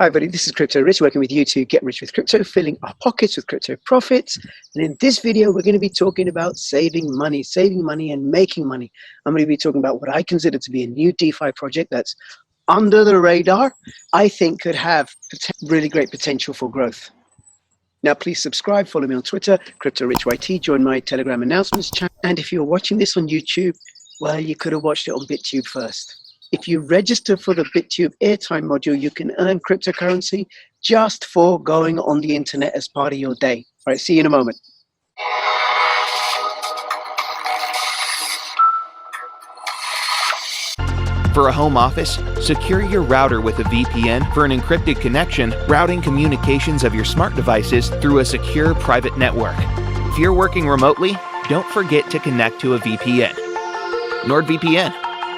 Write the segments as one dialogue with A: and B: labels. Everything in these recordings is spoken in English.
A: Hi, buddy. This is Crypto Rich, working with you to get rich with crypto, filling our pockets with crypto profits. And in this video, we're going to be talking about saving money and making money. I'm going to be talking about what I consider to be a new DeFi project that's under the radar. I think could have really great potential for growth. Now, please subscribe, follow me on Twitter, Crypto Rich YT, join my Telegram announcements channel. And if you're watching this on YouTube, well, you could have watched it on BitTube first. If you register for the BitTube airtime module, you can earn cryptocurrency just for going on the internet as part of your day. All right, see you in a moment.
B: For a home office, secure your router with a VPN for an encrypted connection, routing communications of your smart devices through a secure private network. If you're working remotely, don't forget to connect to a VPN. NordVPN.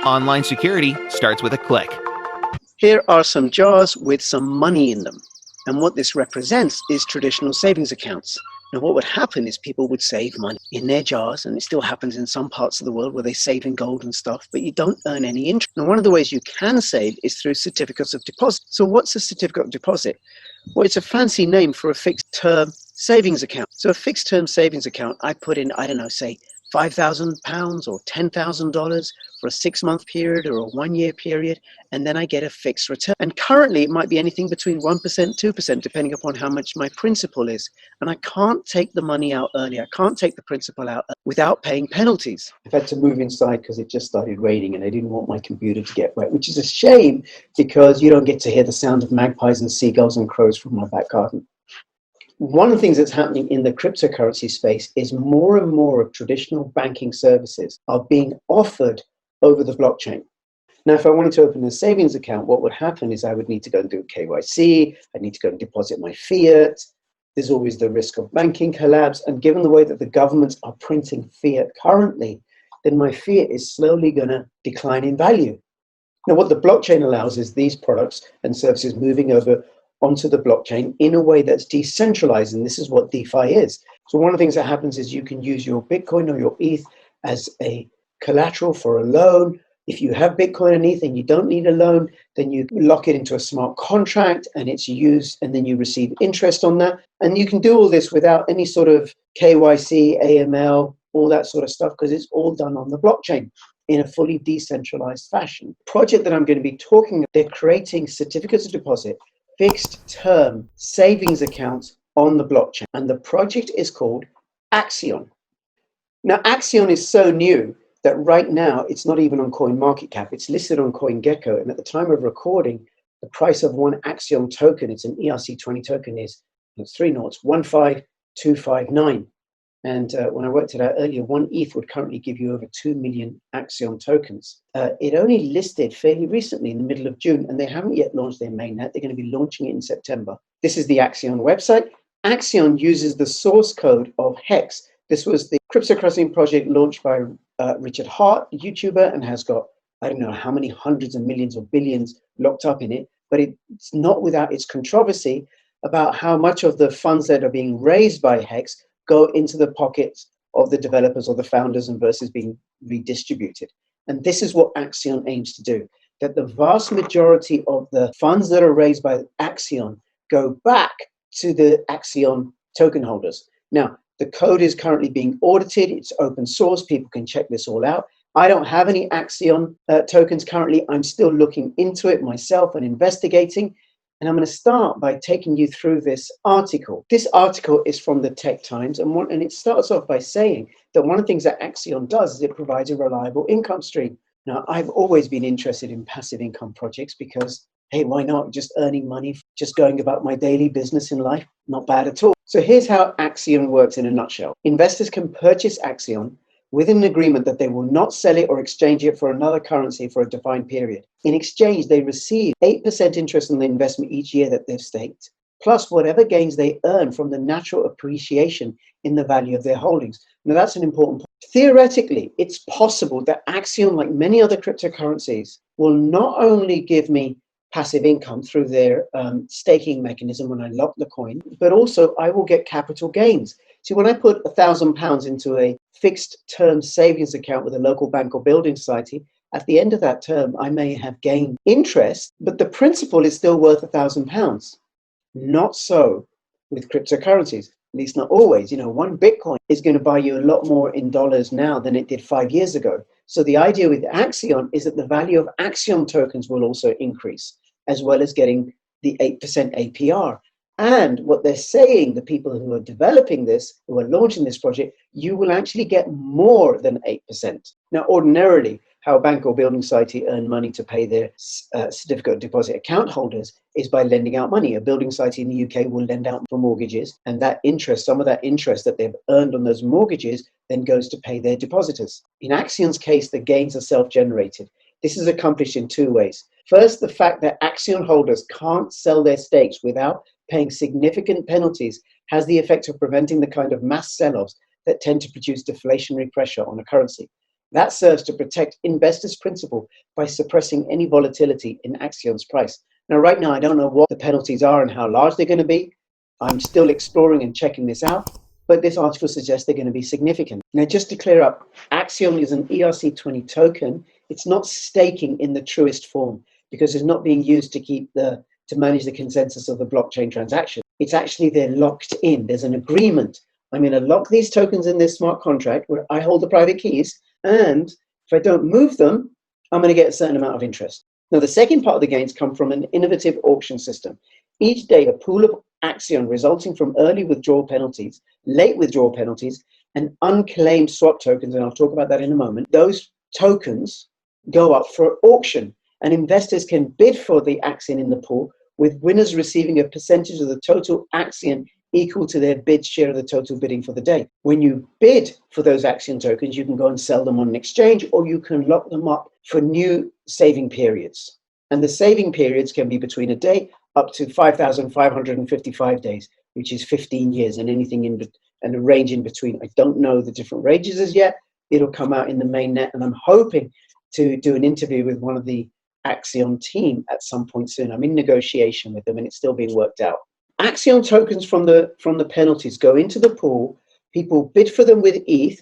B: Online security starts with a click.
A: Here are some jars with some money in them. And what this represents is traditional savings accounts. Now, what would happen is people would save money in their jars, and it still happens in some parts of the world where they save in gold and stuff, but you don't earn any interest. Now, one of the ways you can save is through certificates of deposit. So what's a certificate of deposit? Well, it's a fancy name for a fixed term savings account. So a fixed term savings account, I put in, I don't know, say £5,000 or $10,000 for a 6-month period or a 1-year period, and then I get a fixed return. And currently it might be anything between 1%, 2%, depending upon how much my principal is. And I can't take the money out early. I can't take the principal out without paying penalties. I've had to move inside because it just started raining and I didn't want my computer to get wet, which is a shame because you don't get to hear the sound of magpies and seagulls and crows from my back garden. One of the things that's happening in the cryptocurrency space is more and more of traditional banking services are being offered over the blockchain. Now, if I wanted to open a savings account, what would happen is I would need to go and do KYC, I need to go and deposit my fiat. There's always the risk of banking collapse. And given the way that the governments are printing fiat currently, then my fiat is slowly going to decline in value. Now, what the blockchain allows is these products and services moving over onto the blockchain in a way that's decentralized, and this is what DeFi is. So one of the things that happens is you can use your Bitcoin or your ETH as a collateral for a loan. If you have Bitcoin and ETH and you don't need a loan, then you lock it into a smart contract and it's used, and then you receive interest on that. And you can do all this without any sort of KYC, AML, all that sort of stuff, because it's all done on the blockchain in a fully decentralized fashion. The project that I'm going to be talking about, they're creating certificates of deposit, fixed term savings accounts on the blockchain. And the project is called Axion. Now, Axion is so new that right now it's not even on CoinMarketCap. It's listed on CoinGecko. And at the time of recording, the price of one Axion token, it's an ERC20 token, is 15259. And when I worked it out earlier, one ETH would currently give you over 2 million Axion tokens. It only listed fairly recently in the middle of June, and they haven't yet launched their mainnet. They're going to be launching it in September. This is the Axion website. Axion uses the source code of Hex. This was the cryptocurrency project launched by Richard Hart, a YouTuber, and has got, I don't know how many hundreds of millions or billions locked up in it, but it's not without its controversy about how much of the funds that are being raised by Hex go into the pockets of the developers or the founders and versus being redistributed. And this is what Axion aims to do, that the vast majority of the funds that are raised by Axion go back to the Axion token holders. Now, the code is currently being audited. It's open source. People can check this all out. I don't have any Axion tokens currently. I'm still looking into it myself and investigating. And I'm going to start by taking you through this article. This article is from the Tech Times, and it starts off by saying that one of the things that Axion does is it provides a reliable income stream. Now, I've always been interested in passive income projects because, hey, why not? Just earning money, just going about my daily business in life, not bad at all. So here's how Axion works in a nutshell. Investors can purchase Axion with an agreement that they will not sell it or exchange it for another currency for a defined period. In exchange, they receive 8% interest on the investment each year that they've staked, plus whatever gains they earn from the natural appreciation in the value of their holdings. Now, that's an important point. Theoretically, it's possible that Axion, like many other cryptocurrencies, will not only give me passive income through their staking mechanism when I lock the coin, but also I will get capital gains. See, when I put £1,000 into a fixed term savings account with a local bank or building society, At the end of that term, I may have gained interest, but the principal is still worth £1,000. Not so with cryptocurrencies, at least not always. One Bitcoin is going to buy you a lot more in dollars now than it did 5 years ago. So the idea with Axion is that the value of Axion tokens will also increase, as well as getting the 8% APR. And what they're saying, the people who are developing this, who are launching this project, you will actually get more than 8%. Now, ordinarily, how a bank or building society earn money to pay their certificate of deposit account holders is by lending out money. A building society in the UK will lend out for mortgages, and that interest, some of that interest that they've earned on those mortgages, then goes to pay their depositors. In Axion's case, the gains are self-generated. This is accomplished in two ways. First, the fact that Axion holders can't sell their stakes without paying significant penalties has the effect of preventing the kind of mass sell-offs that tend to produce deflationary pressure on a currency. That serves to protect investors' principal by suppressing any volatility in Axion's price. Now, right now, I don't know what the penalties are and how large they're going to be. I'm still exploring and checking this out, but this article suggests they're going to be significant. Now, just to clear up, Axion is an ERC20 token. It's not staking in the truest form because it's not being used to manage the consensus of the blockchain transaction. It's actually, they're locked in. There's an agreement. I'm going to lock these tokens in this smart contract where I hold the private keys, and if I don't move them, I'm going to get a certain amount of interest. Now, the second part of the gains come from an innovative auction system. Each day, a pool of Axion resulting from early withdrawal penalties, late withdrawal penalties, and unclaimed swap tokens, and I'll talk about that in a moment, those tokens go up for auction, and investors can bid for the Axion in the pool, with winners receiving a percentage of the total Axion equal to their bid share of the total bidding for the day. When you bid for those Axion tokens, you can go and sell them on an exchange, or you can lock them up for new saving periods. And the saving periods can be between a day up to 5,555 days, which is 15 years, and anything and a range in between. I don't know the different ranges as yet. It'll come out in the mainnet, and I'm hoping to do an interview with one of the Axion team at some point soon. I'm in negotiation with them, and it's still being worked out. Axion tokens from the penalties go into the pool. People bid for them with ETH.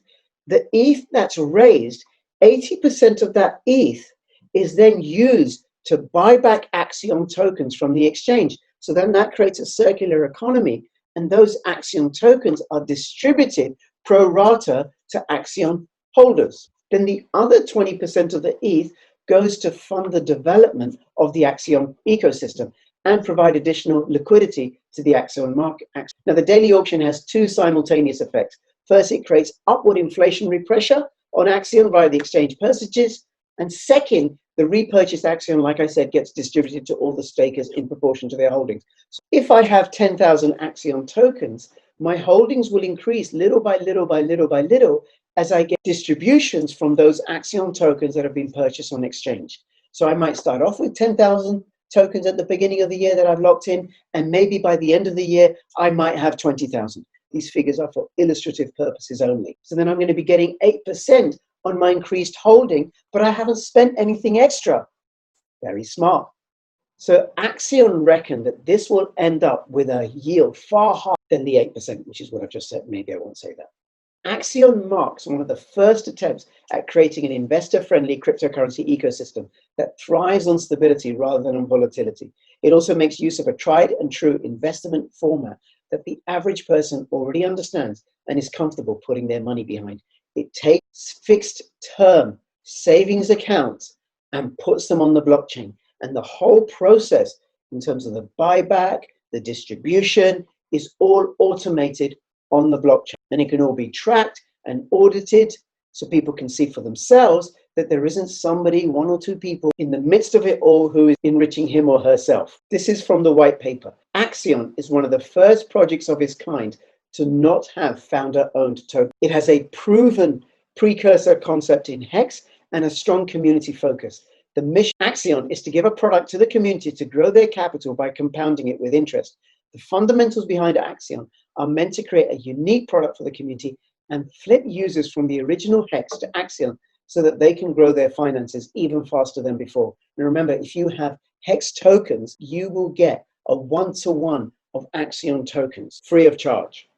A: The ETH that's raised, 80% of that ETH is then used to buy back Axion tokens from the exchange. So then that creates a circular economy, and those Axion tokens are distributed pro rata to Axion holders. Then the other 20% of the ETH goes to fund the development of the Axion ecosystem and provide additional liquidity to the Axion market. Now, the daily auction has two simultaneous effects. First, it creates upward inflationary pressure on Axion via the exchange percentages. And second, the repurchased Axion, like I said, gets distributed to all the stakers in proportion to their holdings. So if I have 10,000 Axion tokens, my holdings will increase little by little by little by little as I get distributions from those Axion tokens that have been purchased on exchange. So I might start off with 10,000 tokens at the beginning of the year that I've locked in, and maybe by the end of the year, I might have 20,000. These figures are for illustrative purposes only. So then I'm going to be getting 8% on my increased holding, but I haven't spent anything extra. Very smart. So Axion reckon that this will end up with a yield far higher than the 8%, which is what I've just said. Maybe I won't say that. Axion marks one of the first attempts at creating an investor-friendly cryptocurrency ecosystem that thrives on stability rather than on volatility. It also makes use of a tried and true investment format that the average person already understands and is comfortable putting their money behind. It takes fixed-term savings accounts and puts them on the blockchain. And the whole process, in terms of the buyback, the distribution, is all automated on the blockchain. And it can all be tracked and audited so people can see for themselves that there isn't somebody, one or two people in the midst of it all who is enriching him or herself. This is from the white paper. Axion is one of the first projects of its kind to not have founder-owned tokens. It has a proven precursor concept in Hex and a strong community focus. The mission of Axion is to give a product to the community to grow their capital by compounding it with interest. The fundamentals behind Axion are meant to create a unique product for the community and flip users from the original Hex to Axion so that they can grow their finances even faster than before. And remember, if you have Hex tokens, you will get a one-to-one of Axion tokens free of charge.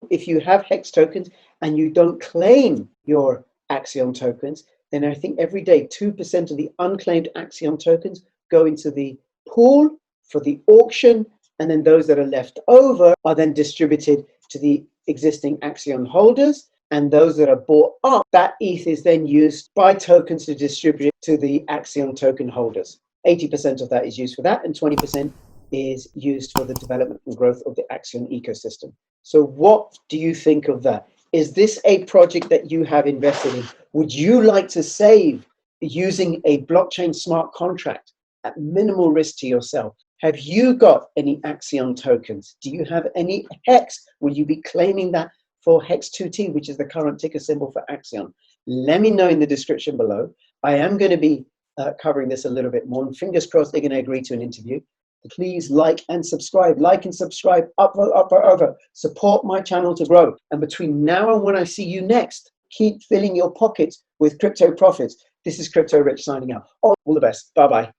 A: If you have Hex tokens and you don't claim your Axion tokens, then I think every day 2% of the unclaimed Axion tokens go into the pool for the auction, and then those that are left over are then distributed to the existing Axion holders, and those that are bought up, that ETH is then used by tokens to distribute to the Axion token holders. 80% of that is used for that, and 20% is used for the development and growth of the Axion ecosystem. So what do you think of that? Is this a project that you have invested in? Would you like to save using a blockchain smart contract at minimal risk to yourself? Have you got any Axion tokens? Do you have any HEX? Will you be claiming that for HEX2T, which is the current ticker symbol for Axion? Let me know in the description below. I am going to be covering this a little bit more, and fingers crossed they're going to agree to an interview. Please like and subscribe, up, over. Support my channel to grow. And between now and when I see you next, keep filling your pockets with crypto profits. This is Crypto Rich signing out. All the best. Bye-bye.